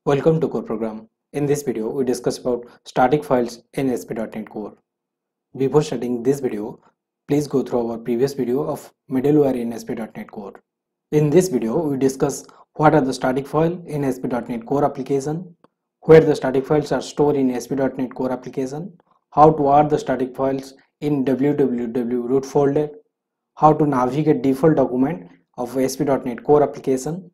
Welcome to Core Program. In this video, we discuss about static files in ASP.NET Core. Before starting this video, please go through our previous video of middleware in ASP.NET Core. In this video, we discuss what are the static files in ASP.NET Core application, where the static files are stored in ASP.NET Core application, how to add the static files in www root folder, how to navigate default document of ASP.NET Core application,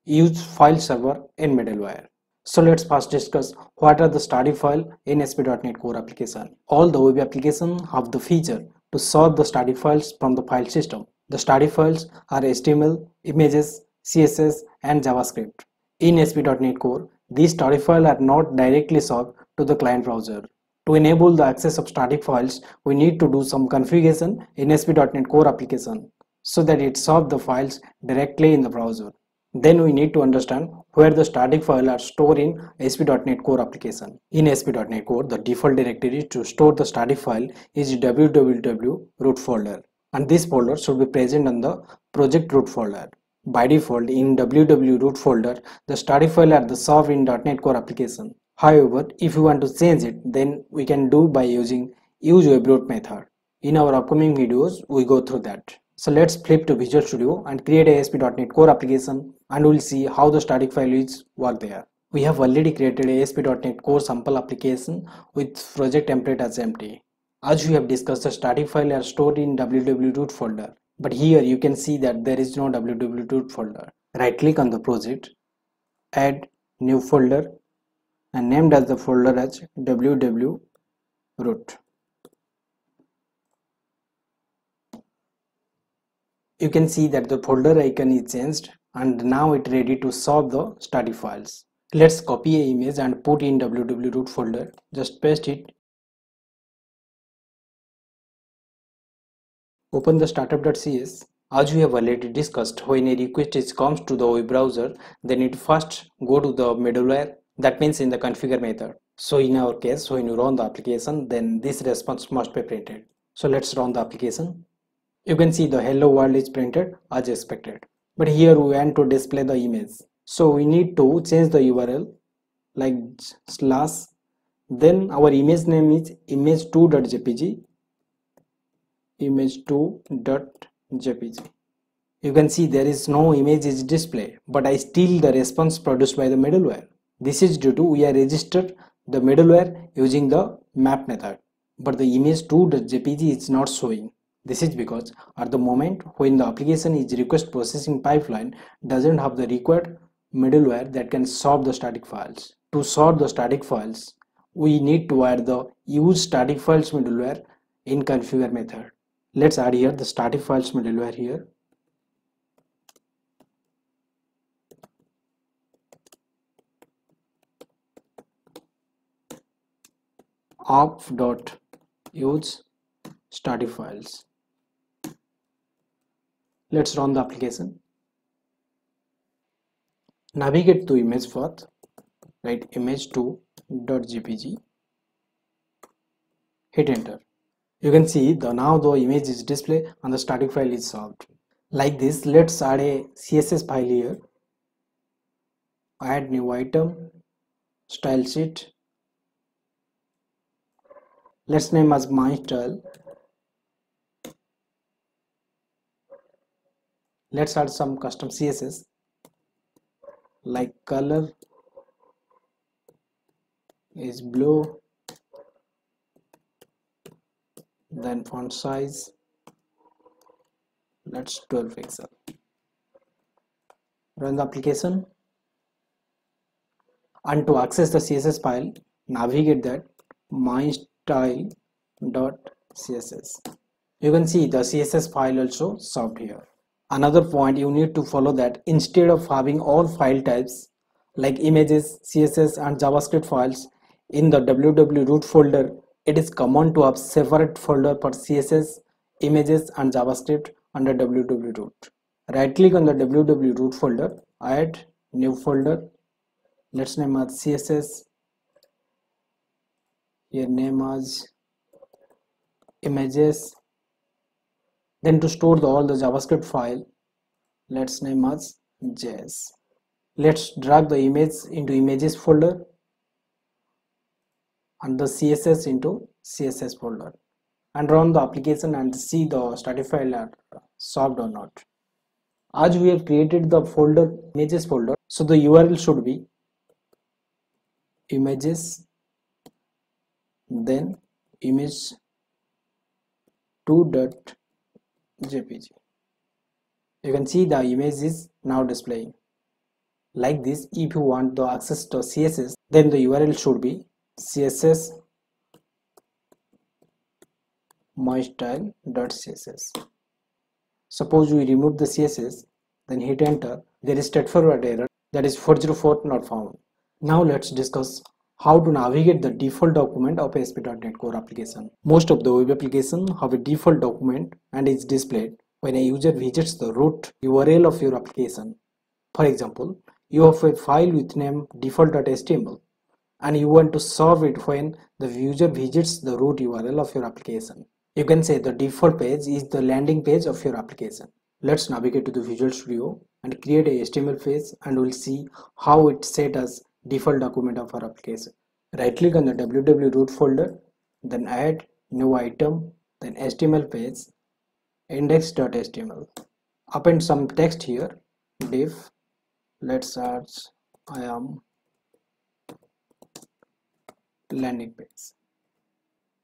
use file server in middleware. So let's first discuss what are the static file in ASP.NET Core application. All the web applications have the feature to sort the static files from the file system. The static files are HTML, images, CSS and JavaScript. In ASP.NET Core, these static files are not directly served to the client browser. To enable the access of static files, we need to do some configuration in ASP.NET Core application so that it serves the files directly in the browser. Then we need to understand where the static files are stored in ASP.NET Core application. In ASP.NET Core, the default directory to store the static file is www root folder, and this folder should be present on the project root folder. By default, in www root folder, the static file are the served in .NET Core application. However, if you want to change it, then we can do by using use webroot method. In our upcoming videos, we go through that. So let's flip to Visual Studio and create a ASP.NET Core application, and we'll see how the static file is work there. We have already created a ASP.NET Core sample application with project template as empty. As we have discussed, the static file are stored in www root folder, but here you can see that there is no www root folder. Right click on the project, add new folder and named as the folder as www root. You can see that the folder icon is changed and now it's ready to serve the static files. Let's copy an image and put in www root folder. Just paste it. Open the startup.cs. As we have already discussed, when a request comes to the web browser, then it first go to the middleware, that means in the configure method. So in our case, when you run the application, then this response must be printed. So let's run the application. You can see the hello world is printed as expected. But here we want to display the image. So we need to change the URL like slash. Then our image name is image2.jpg. Image2.jpg. You can see there is no image is displayed, but I steal the response produced by the middleware. This is due to we are registered the middleware using the map method, but the image2.jpg is not showing. This is because at the moment when the application is request processing pipeline doesn't have the required middleware that can sort the static files. To sort the static files, we need to add the use static files middleware in configure method. Let's add here the static files middleware here. Off.use static files. Let's run the application. Navigate to image path, write image2.jpg, hit enter. You can see now the image is displayed and the static file is solved. Like this, let's add a CSS file here. Add new item, style sheet. Let's name as my style. Let's add some custom CSS like color is blue, then font size, let's 12 pixel. Run the application, and to access the CSS file, navigate that mystyle.css. You can see the CSS file also served here. Another point you need to follow that instead of having all file types like images, CSS and JavaScript files in the www root folder, it is common to have separate folder for CSS, images and JavaScript under www root. Right click on the www root folder, add new folder. Let's name as CSS. Here name as images. Then to store all the JavaScript file, let's name as JS. Let's drag the image into images folder and the CSS into CSS folder and run the application and see the static file are solved or not. As we have created the folder images folder, so the URL should be images then image2.jpg. You can see the image is now displaying like this. If you want the access to CSS, then the URL should be css mystyle.css. Suppose we remove the CSS, then hit enter, there is straightforward error that is 404 not found. Now let's discuss how to navigate the default document of ASP.NET Core application. Most of the web applications have a default document and is displayed when a user visits the root URL of your application. For example, you have a file with name default.html and you want to solve it when the user visits the root URL of your application. You can say the default page is the landing page of your application. Let's navigate to the Visual Studio and create a HTML page and we'll see how it's set as default document of our application. Right click on the www root folder, then add new item, then HTML page, index.html. Append some text here, div, let's search I am landing page.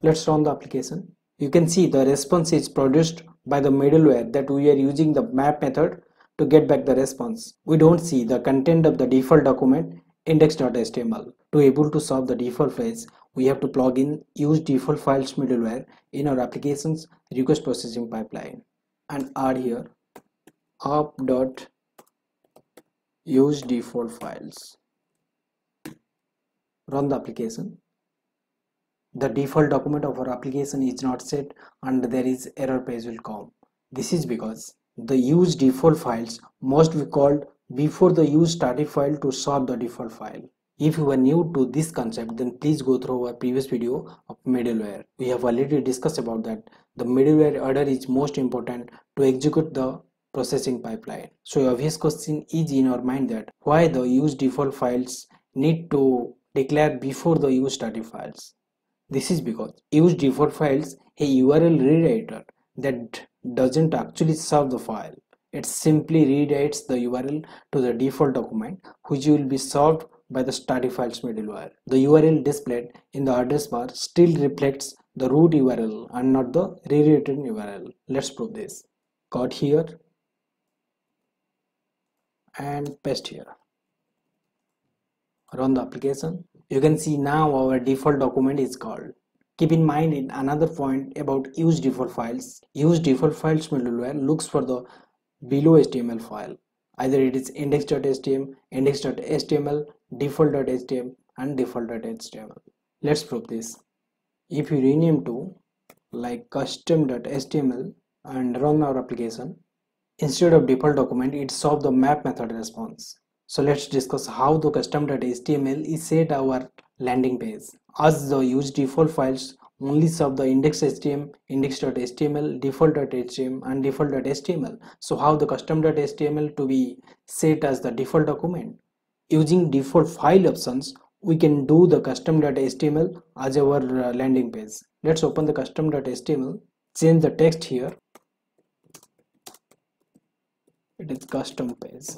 Let's run the application. You can see the response is produced by the middleware that we are using the map method to get back the response. We don't see the content of the default document index.html. To able to solve the default page, we have to plug in use default files middleware in our application's request processing pipeline and add here app.use default files. Run the application. The default document of our application is not set and there is error page will come. This is because the use default files must be called before the use static file to solve the default file. If you are new to this concept, then please go through our previous video of middleware. We have already discussed about that. The middleware order is most important to execute the processing pipeline. So a obvious question is in our mind that why the use default files need to declare before the use static files. This is because use default files a URL rewriter that doesn't actually serve the file. It simply rewrites the URL to the default document which will be served by the static files middleware. The URL displayed in the address bar still reflects the root URL and not the rewritten URL. Let's prove this. Cut here and paste here. Run the application. You can see now our default document is called. Keep in mind in another point about use default files. Use default files middleware looks for the below HTML file. Either it is index.html, index.html, default.html and default.html. Let's prove this. If you rename to like custom.html and run our application, instead of default document it solves the map method response. So let's discuss how the custom.html is set our landing page. As the use default files only serve the index.html, index.html, default.html and default.html. So how the custom.html to be set as the default document? Using default file options, we can do the custom.html as our landing page. Let's open the custom.html, change the text here. It is custom page.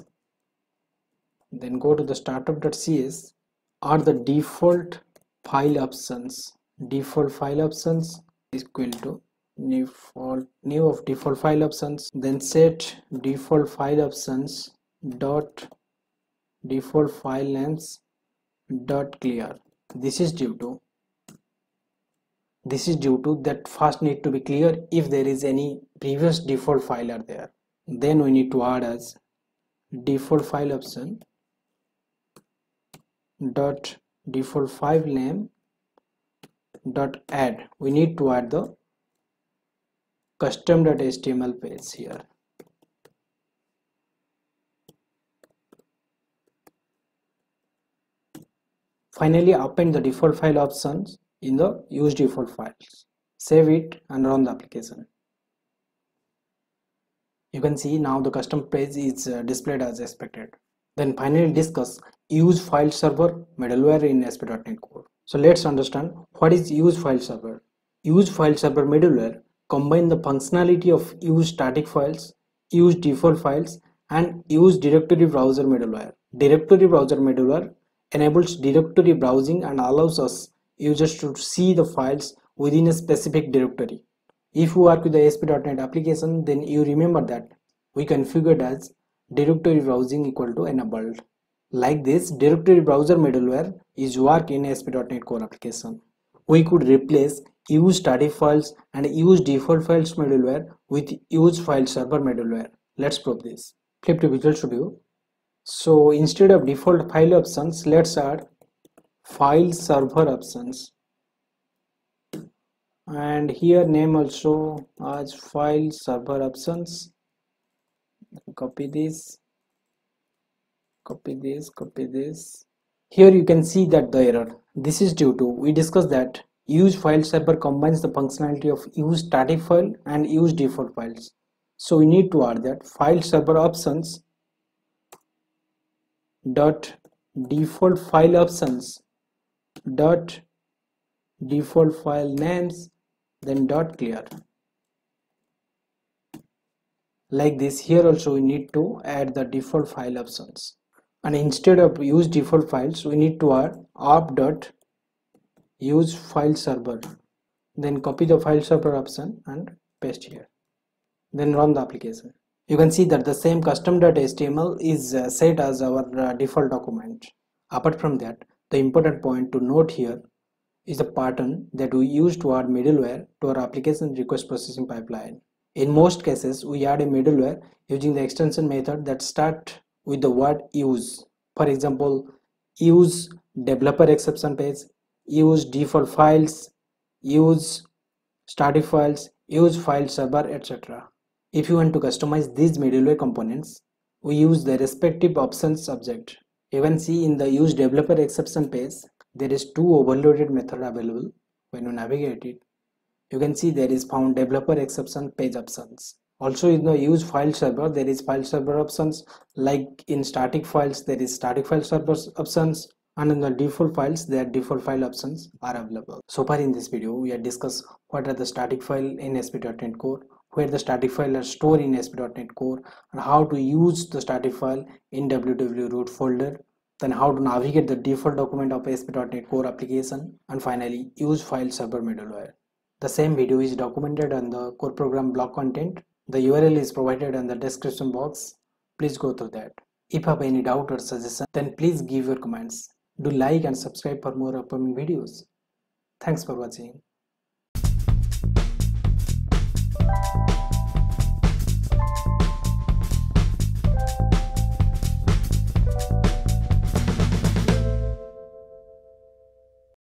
Then go to the startup.cs, are the default file options. Default file options is equal to new of default file options. Then set default file options dot default file names dot clear. This is due to that first need to be clear if there is any previous default file are there. Then we need to add as default file option dot default file name dot add. We need to add the custom.html page here. Finally, append the default file options in the use default files. Save it and run the application. You can see now the custom page is displayed as expected. Then finally discuss use file server middleware in ASP.NET Core. So let's understand what is use file server. Use file server middleware combine the functionality of use static files, use default files, and use directory browser middleware. Directory browser middleware enables directory browsing and allows us users to see the files within a specific directory. If you work with the ASP.NET application, then you remember that we configured as directory browsing equal to enabled. Like this, directory browser middleware is work in ASP.NET Core application. We could replace use static files and use default files middleware with use file server middleware. Let's prove this. Flip to Visual Studio. So instead of default file options, let's add file server options, and here name also as file server options. Copy this, copy this, copy this. Here you can see that the error. This is due to we discussed that use file server combines the functionality of use static file and use default files. So we need to add that file server options dot default file options dot default file names, then dot clear. Like this, here also we need to add the default file options, and instead of use default files we need to add op dot use file server, then copy the file server option and paste here, then run the application. You can see that the same custom.html is set as our default document. Apart from that, the important point to note here is the pattern that we use to add middleware to our application request processing pipeline. In most cases, we add a middleware using the extension method that start with the word use. For example, use developer exception page, use default files, use static files, use file server, etc. If you want to customize these middleware components, we use the respective options object. You can see in the use developer exception page, there is two overloaded method available. When you navigate it, you can see there is found developer exception page options. Also in the use file server, there is file server options. Like in static files, there is static file server options, and in the default files, their default file options are available. So far in this video, we have discussed what are the static file in ASP.NET Core, where the static file are stored in ASP.NET Core, and how to use the static file in www root folder, then how to navigate the default document of ASP.NET Core application, and finally use file server middleware. The same video is documented on the core program blog content. The URL is provided in the description box. Please go through that. If you have any doubt or suggestion, then please give your comments. Do like and subscribe for more upcoming videos. Thanks for watching.